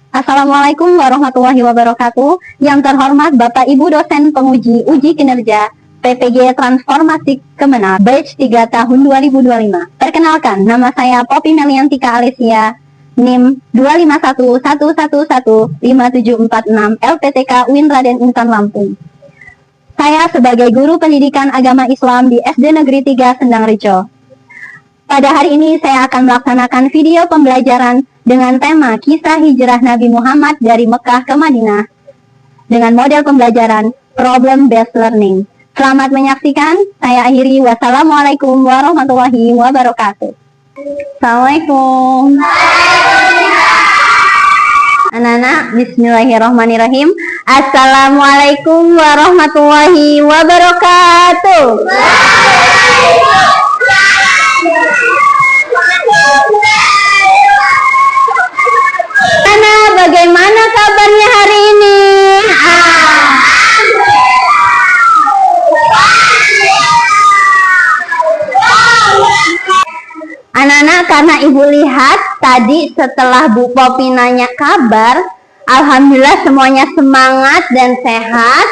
Assalamualaikum warahmatullahi wabarakatuh. Yang terhormat Bapak Ibu dosen penguji uji kinerja PPG Transformasi Kemenak Batch 3 tahun 2025. Perkenalkan, nama saya Poppy Meliantika Alesia, NIM 2511115746 LPTK UIN Raden Intan Lampung. Saya sebagai guru pendidikan agama Islam di SD Negeri 3 Sendang Rejo. Pada hari ini saya akan melaksanakan video pembelajaran dengan tema kisah hijrah Nabi Muhammad dari Mekah ke Madinah dengan model pembelajaran Problem Based Learning. Selamat menyaksikan, saya akhiri. Wassalamualaikum warahmatullahi wabarakatuh. Assalamualaikum. Anak-anak, bismillahirrahmanirrahim. Assalamualaikum warahmatullahi wabarakatuh. Bagaimana kabarnya hari ini? Anak-anak, karena ibu lihat tadi setelah Bu Poppy nanya kabar, alhamdulillah semuanya semangat dan sehat.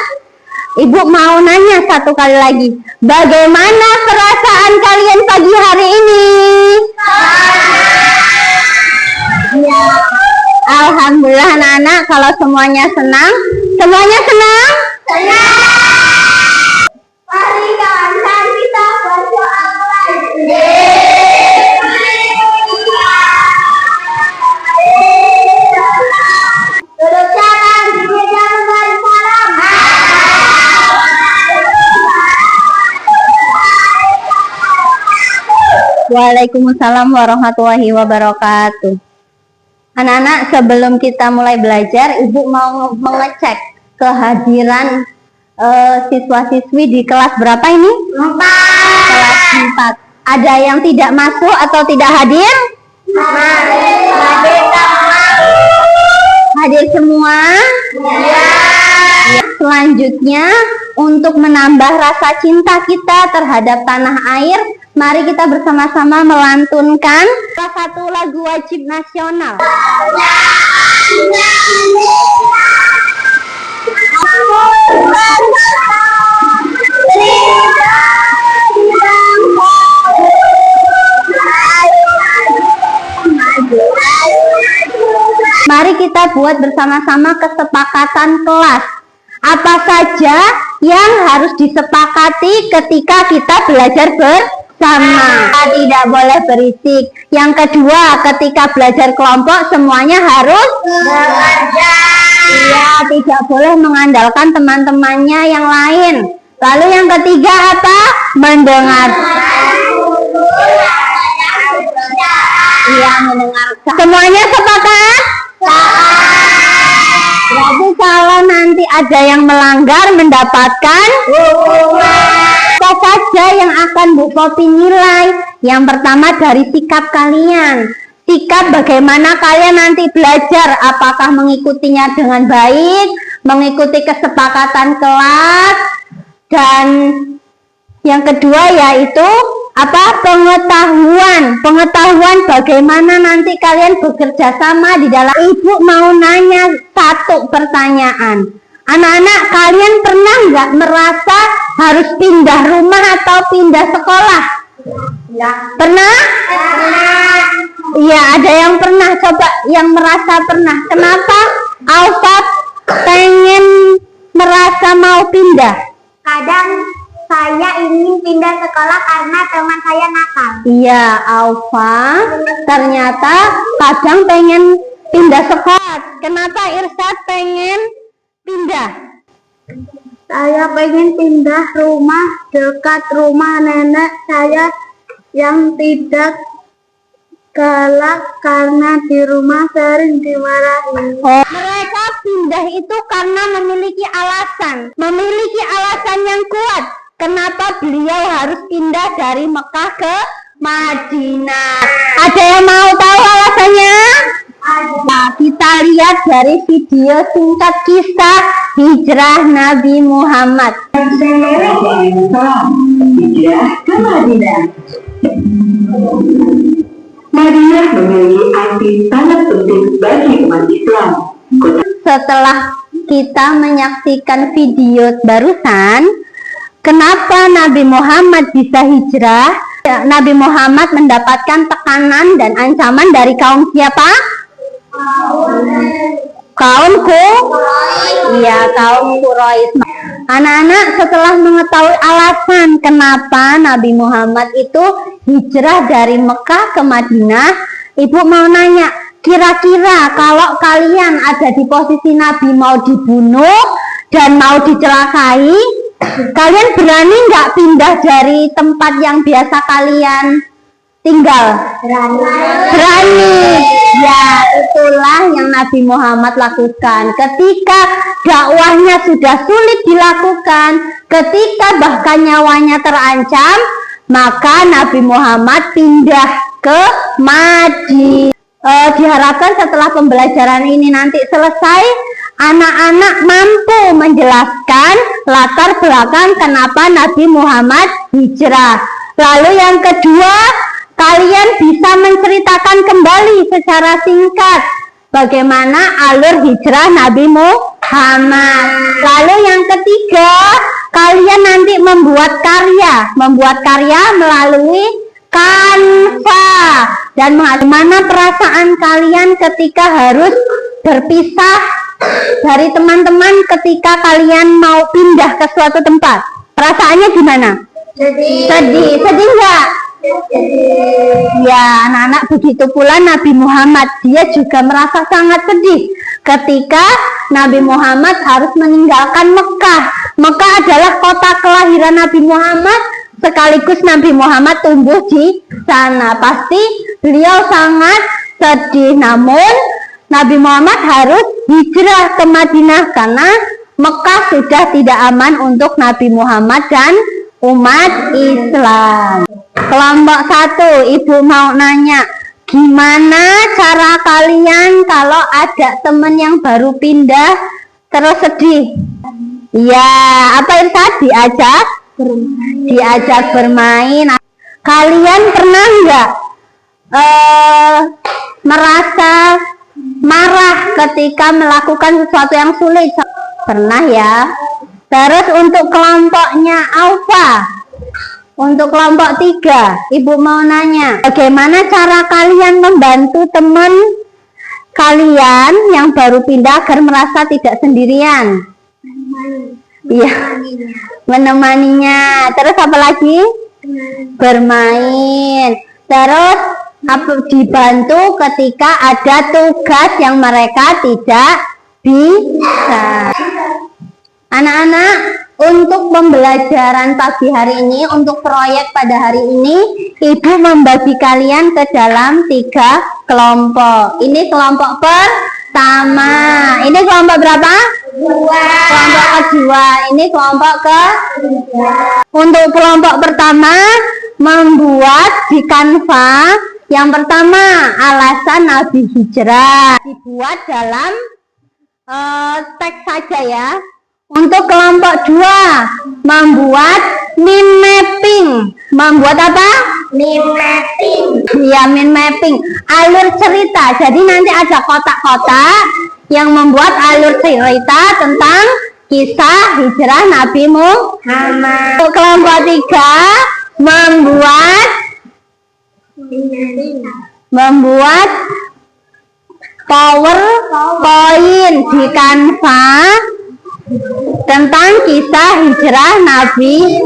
Ibu mau nanya satu kali lagi, bagaimana perasaan kalian pagi hari ini? Ya. Alhamdulillah anak-anak, kalau semuanya senang. Semuanya senang? Senang. Mari kawan-kawan kita berdoa lagi. Duduk jalan di meja salam. Waalaikumsalam warahmatullahi wabarakatuh. Anak-anak, sebelum kita mulai belajar, Ibu mau mengecek kehadiran siswa-siswi di kelas berapa ini? 4. Kelas 4. Ada yang tidak masuk atau tidak hadir? Hadir semua? Ya. Selanjutnya, untuk menambah rasa cinta kita terhadap tanah air, mari kita bersama-sama melantunkan salah satu lagu wajib nasional. Mari kita buat bersama-sama kesepakatan kelas. Apa saja yang harus disepakati ketika kita belajar bersama? Tidak boleh berisik. Yang kedua, ketika belajar kelompok semuanya harus bekerja. Iya, tidak boleh mengandalkan teman-temannya yang lain. Lalu yang ketiga apa? Mendengar. Iya, mendengarkan. Semuanya sepakat? Berarti kalau nanti ada yang melanggar mendapatkan hukuman. Apa saja yang akan Bu Poppy nilai? Yang pertama dari sikap kalian. Sikap bagaimana kalian nanti belajar, apakah mengikutinya dengan baik, mengikuti kesepakatan kelas, dan yang kedua yaitu apa? Pengetahuan bagaimana nanti kalian bekerja sama di dalam. Ibu mau nanya satu pertanyaan. Anak-anak, kalian pernah nggak merasa harus pindah rumah atau pindah sekolah? Ya. Pernah? Pernah. Iya, ada yang pernah. Coba yang merasa pernah. Kenapa Alfa pengen merasa mau pindah? Kadang saya ingin pindah sekolah karena teman saya nakal. Iya, Alfa ternyata kadang pengen pindah sekolah. Kenapa Irsyad pengen pindah? Saya pengen pindah rumah dekat rumah nenek saya yang tidak galak karena di rumah sering dimarahi. Mereka pindah itu karena memiliki alasan yang kuat. Kenapa beliau harus pindah dari Mekah ke Madinah? Ada yang mau tahu alasannya? Nah, kita lihat dari video singkat kisah hijrah Nabi Muhammad. Hijrah ke Madinah. Madinah memiliki arti sangat penting bagi umat Islam. setelah kita menyaksikan video barusan, kenapa Nabi Muhammad bisa hijrah? Nabi Muhammad mendapatkan tekanan dan ancaman dari kaum siapa? Kaumku? Iya, kaum Quraisy. Anak-anak, setelah mengetahui alasan kenapa Nabi Muhammad itu hijrah dari Mekah ke Madinah, ibu mau nanya, kira-kira kalau kalian ada di posisi Nabi mau dibunuh dan mau dicelakai, kalian berani nggak pindah dari tempat yang biasa kalian tinggal? Berani. Ya, itulah yang Nabi Muhammad lakukan. Ketika dakwahnya sudah sulit dilakukan, ketika bahkan nyawanya terancam, maka Nabi Muhammad pindah ke Madinah. Diharapkan setelah pembelajaran ini nanti selesai, anak-anak mampu menjelaskan latar belakang kenapa Nabi Muhammad hijrah. Lalu yang kedua, kalian bisa menceritakan kembali secara singkat bagaimana alur hijrah Nabi Muhammad. Lalu yang ketiga, kalian nanti membuat karya melalui Canva, dan bagaimana perasaan kalian ketika harus berpisah dari teman-teman ketika kalian mau pindah ke suatu tempat. Perasaannya gimana? Sedih nggak? Ya, anak-anak, begitu pula Nabi Muhammad, dia juga merasa sangat sedih ketika Nabi Muhammad harus meninggalkan Mekah. Mekah adalah kota kelahiran Nabi Muhammad, sekaligus Nabi Muhammad tumbuh di sana. Pasti beliau sangat sedih. Namun Nabi Muhammad harus hijrah ke Madinah karena Mekah sudah tidak aman untuk Nabi Muhammad dan umat Islam. Kelompok 1, ibu mau nanya, gimana cara kalian kalau ada temen yang baru pindah terus sedih? Ya, apa itu? Diajak bermain. Kalian pernah nggak merasa marah ketika melakukan sesuatu yang sulit? Pernah ya. Terus untuk kelompoknya Alfa, untuk kelompok 3, ibu mau nanya, bagaimana cara kalian membantu teman kalian yang baru pindah agar merasa tidak sendirian? Iya, menemaninya. Terus apa lagi? Bermain. Terus dibantu ketika ada tugas yang mereka tidak bisa. Anak-anak, untuk pembelajaran pagi hari ini, untuk proyek pada hari ini, ibu membagi kalian ke dalam 3 kelompok. Ini kelompok pertama. Ini kelompok berapa? 2. Kelompok kedua. Ini kelompok ketiga. Untuk kelompok pertama, membuat di Canva. Yang pertama, alasan Nabi hijrah. Dibuat dalam teks saja ya. Untuk kelompok 2, membuat mind mapping. Membuat apa? Mind mapping. Ya, mind mapping. Alur cerita. Jadi nanti ada kotak-kotak yang membuat alur cerita tentang kisah hijrah Nabi Muhammad. Untuk kelompok 3, membuat PowerPoint di Canva tentang kisah hijrah Nabi.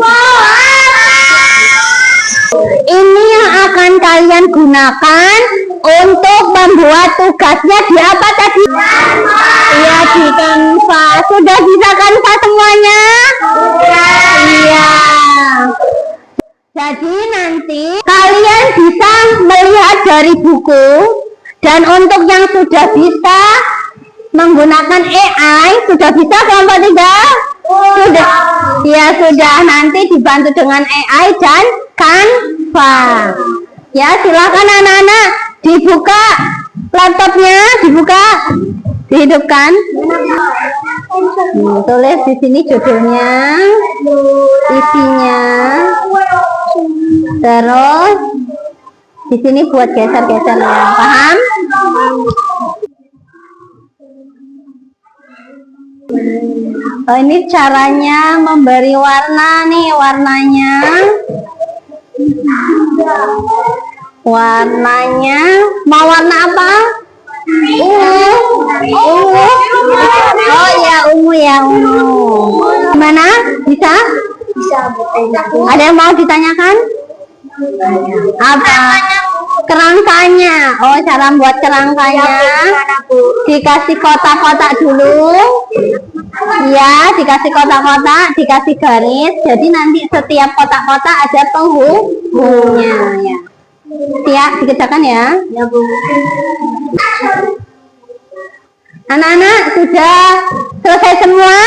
Ini yang akan kalian gunakan untuk membuat tugasnya di apa tadi? Iya, di Canva. Sudah bisa Canva semuanya? Iya. Jadi nanti kalian bisa melihat dari buku, dan untuk yang sudah bisa menggunakan AI, sudah bisa kelompok 3? Sudah. Ya sudah, nanti dibantu dengan AI dan Canva. Ya, silakan anak-anak dibuka laptopnya, dihidupkan. Tulis di sini judulnya, isinya. Terus di sini buat geser-gesernya, paham? Oh, ini caranya memberi warna nih, warnanya. Warnanya mau warna apa? Ungu. Oh ya, ungu ya, ungu. Gimana? Bisa? Ada yang mau ditanyakan? Apa? Kerangkanya. Oh, cara buat kerangkanya. Dikasih kotak-kotak dulu. Ya, dikasih kotak-kotak, dikasih garis. Jadi nanti setiap kotak-kotak ada penghubungnya ya. Siap dikerjakan ya. Ya, Bu. Anak-anak sudah selesai semua?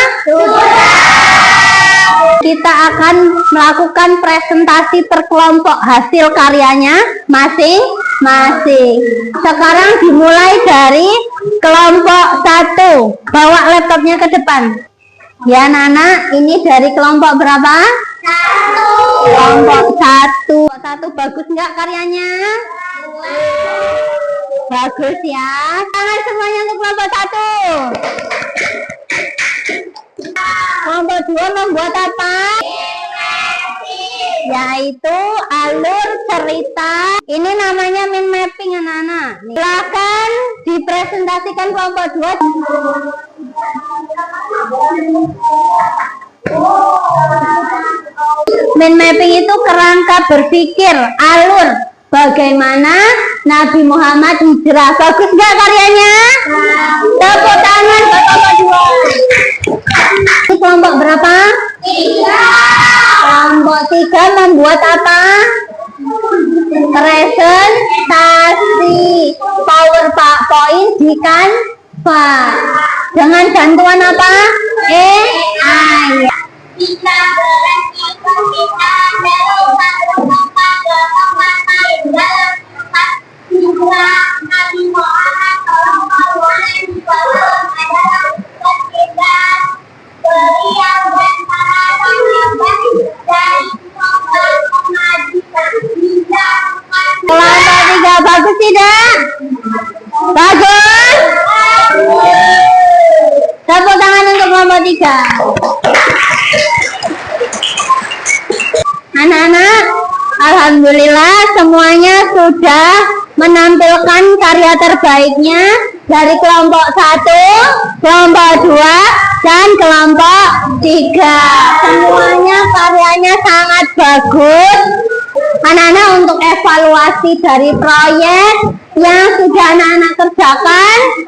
Kita akan melakukan presentasi terkelompok hasil karyanya masing-masing. Sekarang dimulai dari kelompok 1. Bawa laptopnya ke depan. Ya anak-anak, ini dari kelompok berapa? 1. Kelompok 1. 1 bagus nggak karyanya? Bagus ya. Tangan semuanya untuk kelompok 1. Kelompok 2 membuat apa? Yaitu alur cerita. Ini namanya mind mapping anak-anak. Silakan dipresentasikan kelompok 2. Mind mapping itu kerangka berpikir, alur bagaimana Nabi Muhammad hijrah. Bagus nggak karyanya? Tepuk tangan buat kelompok 2. Ini kelompok berapa? 3. Kelompok 3 membuat apa? Presentasi PowerPoint di Canva dengan bantuan apa? AI. Kita kelompok 3 bagus tidak? Bagus? Tepuk tangan untuk kelompok 3. Anak-anak, alhamdulillah semuanya sudah menampilkan karya terbaiknya dari kelompok 1, kelompok 2, dan kelompok 3. Semuanya karyanya sangat bagus. Anak-anak, untuk evaluasi dari proyek yang sudah anak-anak kerjakan,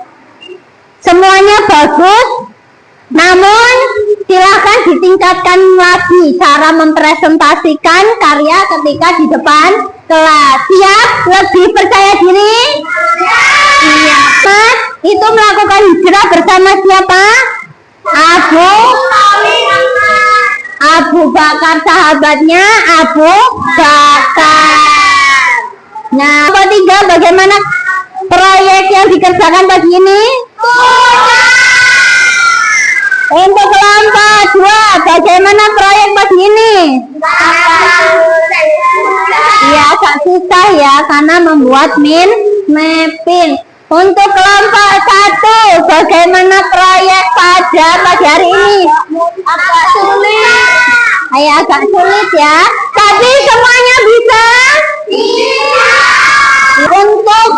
semuanya bagus. Namun silahkan ditingkatkan lagi cara mempresentasikan karya ketika di depan kelas. Siap? Lebih percaya diri? Iya. Mas, itu melakukan hijrah bersama siapa? Abu Bakar, sahabatnya Abu Bakar. Nah, kelompok 3 bagaimana proyek yang dikerjakan pagi ini? Untuk kelompok 2 bagaimana proyek pagi ini? Ya, agak susah ya karena membuat mind mapping. Untuk kelompok 1 bagaimana proyek pada pagi hari ini? Agak sulit. Agak sulit ya. Tapi semuanya bisa? Bisa. Untuk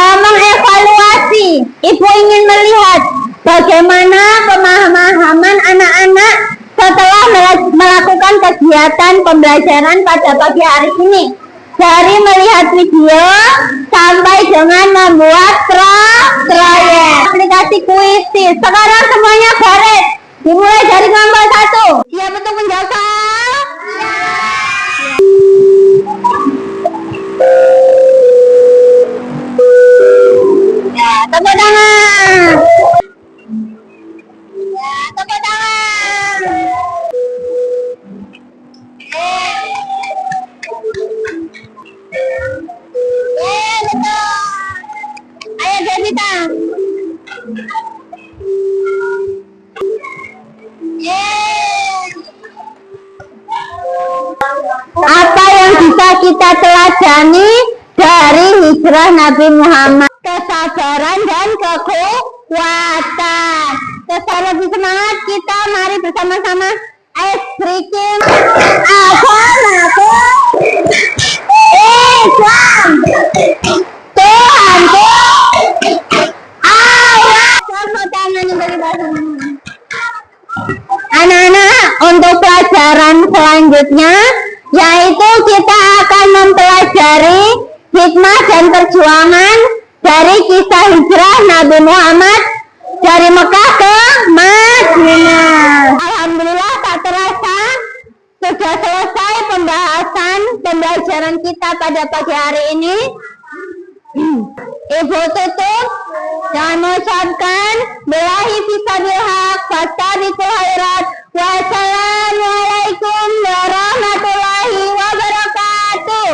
mengevaluasi, Ibu ingin melihat bagaimana pemahaman anak-anak setelah melakukan kegiatan pembelajaran pada pagi hari ini. Dari melihat video sampai dengan membuat proyek. Aplikasi kuisis. Sekarang semuanya baris. Dimulai dari kelompok 1. Siap untuk menjawab? Ya, tepuk tangan. Ya, tepuk tangan. Betul. Ayo Devita. Apa yang bisa kita teladani dari hijrah Nabi Muhammad, kesabaran dan kekuatan. Supaya lebih semangat, kita mari bersama-sama esrikin agamaku Islam, Tuhanku Allah. Anak-anak, untuk pelajaran selanjutnya yaitu kita akan mempelajari hikmah dan perjuangan dari kisah hijrah Nabi Muhammad dari Mekah ke Madinah. Alhamdulillah, tak terasa sudah selesai pembelajaran kita pada pagi hari ini. Ibu tutup dan mengucapkan billahi fissabil haq fastabiqul khairat. Wassalamualaikum warahmatullahi wabarakatuh.